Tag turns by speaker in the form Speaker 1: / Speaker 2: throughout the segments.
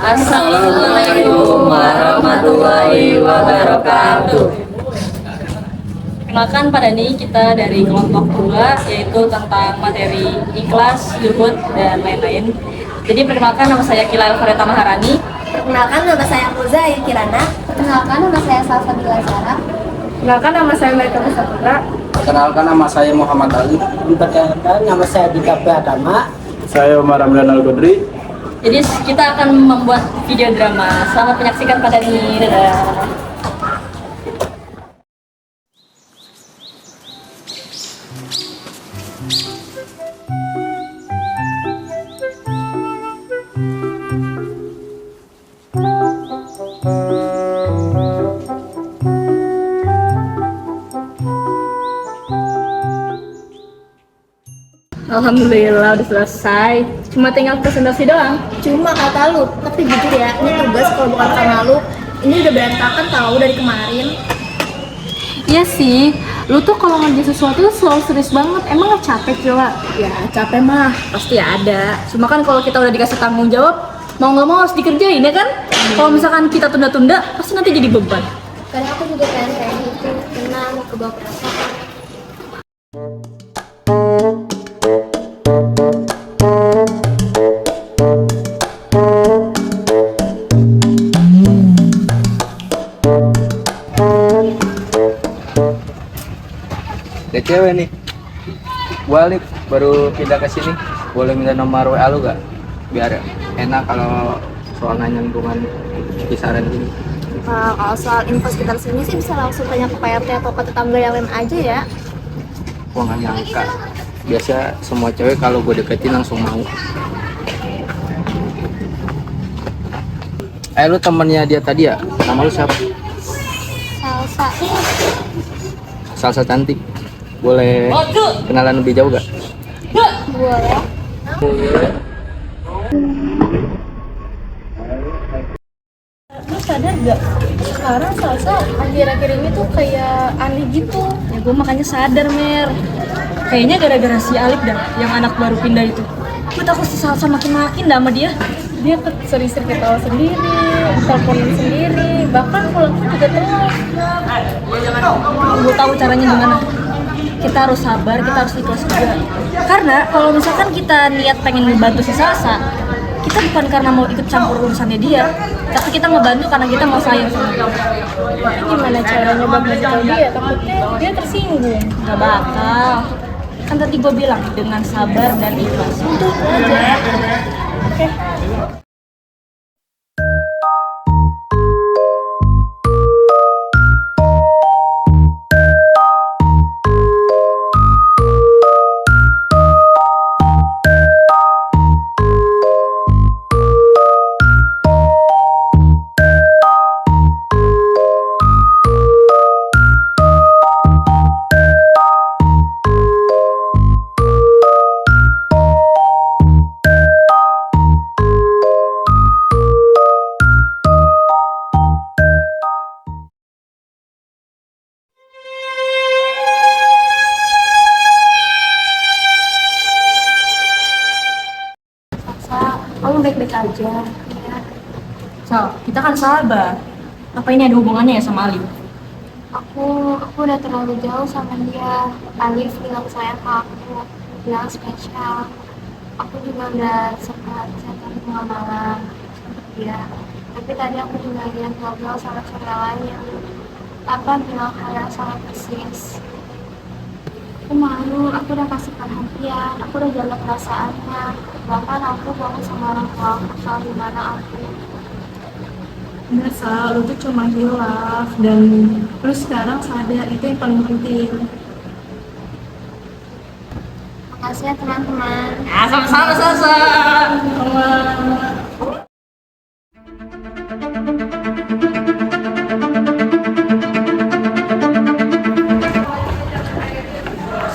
Speaker 1: Assalamualaikum warahmatullahi wabarakatuh. Perkenalkan pada ini kita dari kelompok 2, yaitu tentang materi ikhlas, zuhud, dan lain-lain. Jadi perkenalkan, nama saya Kila Elfareta Maharani.
Speaker 2: Perkenalkan, nama saya Muza Ayu Kirana.
Speaker 3: Perkenalkan, nama saya Salsabila Zara.
Speaker 4: Perkenalkan, nama saya Mereka Putra.
Speaker 5: Perkenalkan, nama saya Muhammad Ali.
Speaker 6: Perkenalkan, nama saya Dika Adama.
Speaker 7: Saya Umar Ramdan Al-Qudri.
Speaker 1: Jadi kita akan membuat video drama. Selamat menyaksikan pada ini. Dadah.
Speaker 4: Alhamdulillah udah selesai. Cuma tinggal presentasi doang.
Speaker 2: Cuma kata lu, tapi jujur ya, ini tugas kalau bukan karena lu, ini udah berantakan tahu dari kemarin.
Speaker 4: Iya sih, lu tuh kalau ngerjain sesuatu tuh selalu serius banget. Emang gak capek coba?
Speaker 1: Ya capek mah pasti ada. Cuma kan kalau kita udah dikasih tanggung jawab, mau nggak mau harus dikerjain ya kan? Kalau misalkan kita tunda-tunda, pasti nanti jadi beban.
Speaker 3: Kadang aku juga pengen kayak gitu, tenang, kebawa perasaan.
Speaker 5: Ada cewek nih. Gua Alif, baru pindah ke sini. Boleh minta nomor WA lu gak? Biar enak kalau soal nanya lingkungan kisaran gini.
Speaker 2: Kalau soal info sekitar sini sih bisa langsung tanya ke PRT atau ke tetangga yang lain aja ya.
Speaker 5: Gua gak nyangka. Biasa semua cewek kalau gue deketin langsung mau. Lu temennya dia tadi ya? Nama lu siapa?
Speaker 3: Salsa.
Speaker 5: Salsa cantik. Boleh kenalan lebih jauh gak?
Speaker 3: Boleh.
Speaker 4: Lu sadar gak? Sekarang Salsa akhir-akhir ini tuh kayak aneh gitu.
Speaker 1: Ya gue makanya sadar Mer. Kayaknya gara-gara si Alif dah, yang anak baru pindah itu. Gue takut si Salsa makin-makin dah sama dia.
Speaker 4: Dia sering-sering ketawa sendiri, teleponin sendiri, bahkan pulang pun juga telat.
Speaker 1: Gue tahu caranya gimana. Kita harus sabar, kita harus ikhlas juga. Karena kalau misalkan kita niat pengen ngebantu si Salsa, kita bukan karena mau ikut campur urusannya dia, tapi kita ngebantu karena kita mau sayang sama dia.
Speaker 4: Tapi gimana caranya buat ngasih tau dia? Takutnya dia tersinggung.
Speaker 1: Gak bakal. Kan tadi gue bilang dengan sabar dan ikhlas. Udah itu aja.
Speaker 4: Oke.
Speaker 3: Kamu baik-baik aja. Ya.
Speaker 1: So, kita kan sahabat. Apa ini ada hubungannya ya sama Alif?
Speaker 3: Aku udah terlalu jauh sama dia. Alif bilang sayang ke aku, bilang spesial. Aku juga udah sempat chatting malam sama dia. Tapi tadi aku juga lihat ngobrol sama cewek lain yang bilang hal yang sangat persis. Aku malu, aku udah kasih perhatian, aku udah jaga perasaannya. Bahkan aku bohong sama orang tua aku soal gimana aku.
Speaker 4: Enggak, Sal, lu tuh cuma hilaf dan lu sekarang sadar, itu yang paling penting.
Speaker 3: Makasih ya teman-teman.
Speaker 1: Sama-sama Salsa.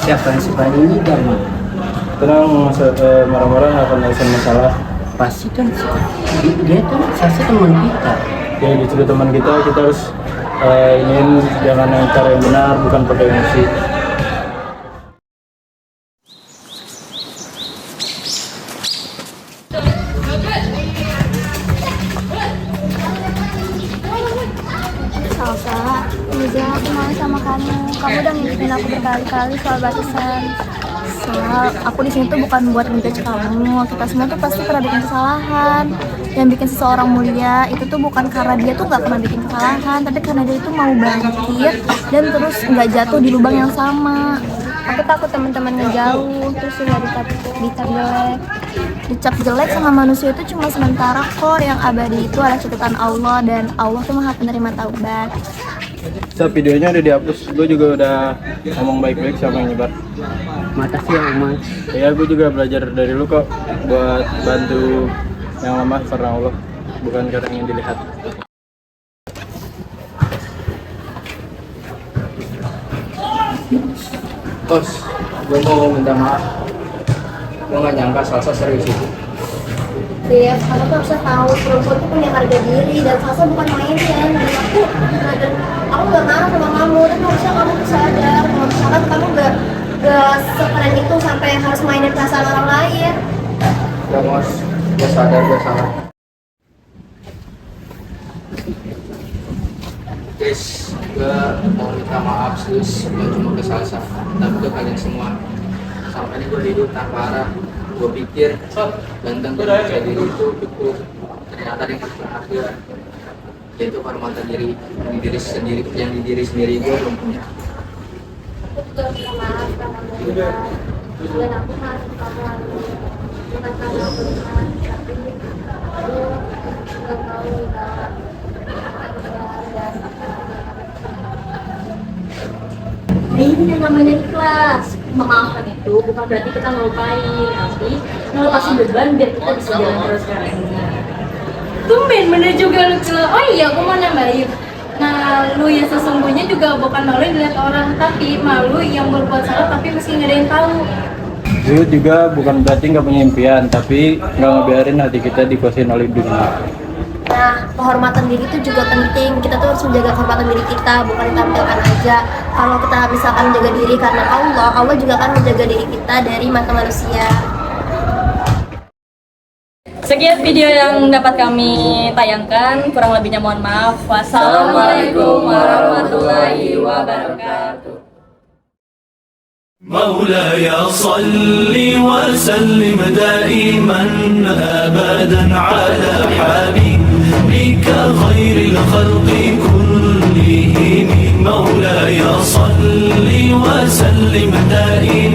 Speaker 6: Siapa yang suka ini Dama?
Speaker 7: Tenang, marah-marah nggak akan nyelesain masalah.
Speaker 6: Pasti kan dia tuh Sasa teman kita.
Speaker 7: Ya justru teman kita harus ingin jangan dengan cara yang benar, bukan pakai emosi.
Speaker 3: Salsa, Liza, aku mau sama kamu. Kamu udah ngingetin aku berkali-kali soal batasan.
Speaker 2: Sal, aku di sini tuh bukan buat ngejudge kamu. Kita semua tuh pasti pernah bikin kesalahan. Yang bikin seseorang mulia itu tuh bukan karena dia tuh nggak pernah bikin kesalahan, tapi karena dia itu mau bangkit dan terus nggak jatuh di lubang yang sama. Aku takut teman-teman ngejauh, terus juga dicap jelek. Dicap jelek sama manusia itu cuma sementara kok. Yang abadi itu adalah catatan Allah, dan Allah tuh maha penerima taubat.
Speaker 7: Videonya udah dihapus, gue juga udah ngomong baik-baik sama yang nyebar.
Speaker 6: Makasih ya Mas.
Speaker 7: Ya gue juga belajar dari lu kok buat bantu yang lemah karena Allah, bukan karena yang dilihat.
Speaker 5: Bos, gue mau minta maaf. Gue gak nyangka Salsa serius itu.
Speaker 2: Dev, kamu tuh harusnya tahu perempuan tuh punya harga diri dan Salsa bukan main ya. Dan aku nggak marah sama kamu, tapi harusnya kamu tuh sadar kalau misalkan kamu nggak sekeren itu sampai harus mainin perasaan orang lain.
Speaker 5: Ya Bos, gue sadar gue salah. Guys, gue mau minta maaf serius, gak cuma ke Salsa, tapi ke kalian semua. Sampai ini gue hidup tanpa arah. Gue pikir ganteng dan percaya diri itu cukup, ternyata yang terakhir yaitu kehormatan diri yang di diri sendiri gue belum punya.
Speaker 3: Aku juga minta maaf karena mereka. Dan aku maafin kamu lagi. Bukan karena aku benar, tapi aku nggak tahu bahwa dan
Speaker 1: Ini yang namanya ikhlas. Memaafkan itu bukan berarti kita ngelupain, tapi ngelepasin beban biar kita bisa jalan terus sekarang ini. Tumben bener juga lu bilang, oh iya aku mau nambahin. Nah, lu yang sesungguhnya juga bukan malu yang dilihat orang, tapi malu yang berbuat salah tapi meski nggak ada yang tahu.
Speaker 7: Lu juga bukan berarti nggak punya impian, tapi nggak ngebiarin hati kita dikuasain oleh dunia.
Speaker 2: Nah, kehormatan diri itu juga penting. Kita tuh harus menjaga kehormatan diri kita, bukan ditampilkan aja. Kalau kita misalkan menjaga diri karena Allah, Allah juga akan menjaga diri kita dari mata manusia.
Speaker 1: Sekian video yang dapat kami tayangkan, kurang lebihnya mohon maaf. Wassalamualaikum warahmatullahi wabarakatuh.
Speaker 8: مولاي صل وسلم دائما أبدا على حبيبك خير الخلق كلهم مولاي صل وسلم دائما